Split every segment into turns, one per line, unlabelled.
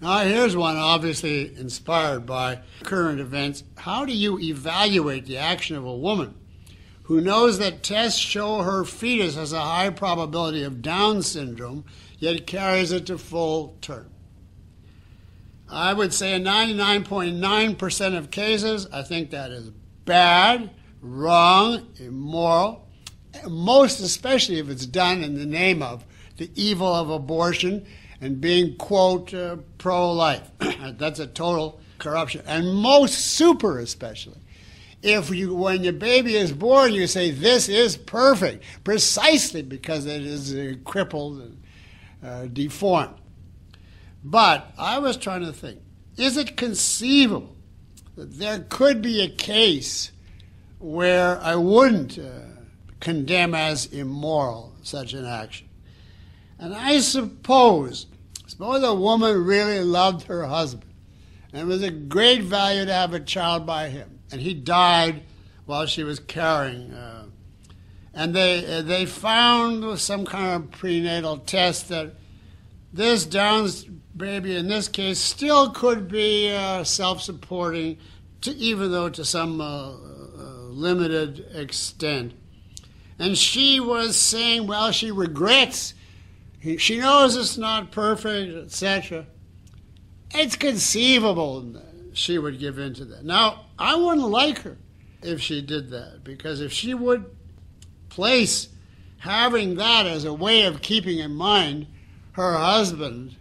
Now, here's one obviously inspired by current events. How do you evaluate the action of a woman who knows that tests show her fetus has a high probability of Down syndrome, yet carries it to full term? I would say in 99.9% of cases, I think that is bad, wrong, immoral, most especially if it's done in the name of the evil of abortion and being, quote, pro-life. That's a total corruption. And most super especially, if you, when your baby is born, you say, this is perfect, precisely because it is crippled and deformed. But I was trying to think, is it conceivable that there could be a case where I wouldn't condemn as immoral such an action? And I suppose a woman really loved her husband, and it was a great value to have a child by him, and he died while she was carrying. And they found with some kind of prenatal test that this Down's baby, in this case, still could be self-supporting, even though to some limited extent. And she was saying, well, she regrets. She knows it's not perfect, etc. It's conceivable she would give in to that. Now, I wouldn't like her if she did that, because if she would place having that as a way of keeping in mind her husband,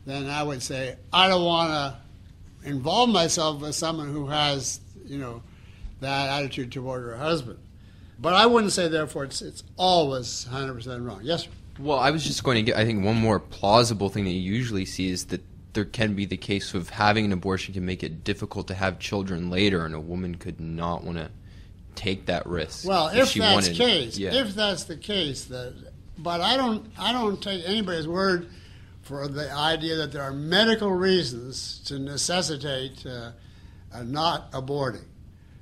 then I would say, I don't want to involve myself with someone who has, that attitude toward her husband. But I wouldn't say, therefore, it's always 100% wrong. Yes, sir?
Well, I was just going to get, I think one more plausible thing that you usually see is that there can be the case of having an abortion can make it difficult to have children later, and a woman could not want to take that risk.
Well, if that's the case, but I don't take anybody's word for the idea that there are medical reasons to necessitate not aborting.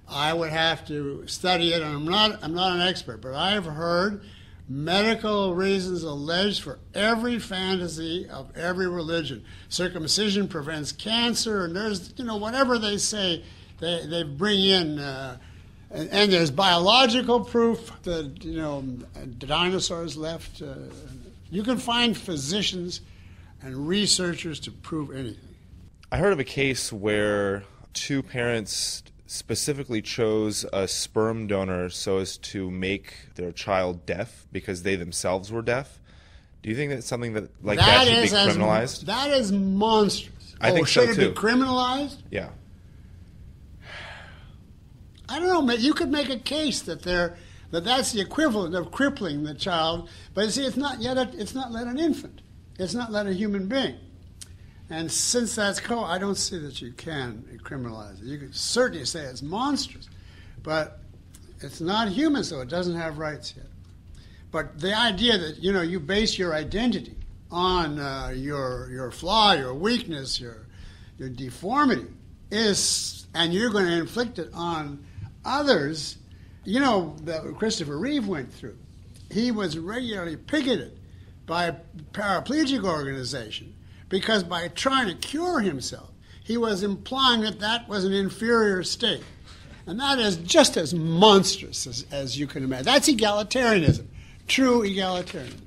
I would have to study it, and I'm not an expert, but I have heard medical reasons alleged for every fantasy of every religion. Circumcision prevents cancer, and there's, whatever they say, they bring in, and there's biological proof that, dinosaurs left. You can find physicians and researchers to prove anything.
I heard of a case where two parents specifically chose a sperm donor so as to make their child deaf because they themselves were deaf. Do you think that something that should be criminalized?
That is monstrous.
I think so too.
Should it be criminalized?
Yeah.
I don't know. You could make a case that that's the equivalent of crippling the child, but you see, it's not let an infant. It's not let a human being. And since that's I don't see that you can criminalize it. You could certainly say it's monstrous, but it's not human, so it doesn't have rights yet. But the idea that, you base your identity on your flaw, your weakness, your deformity, and you're going to inflict it on others, that Christopher Reeve went through. He was regularly picketed by a paraplegic organization because by trying to cure himself, he was implying that was an inferior state. And that is just as monstrous as you can imagine. That's egalitarianism, true egalitarianism.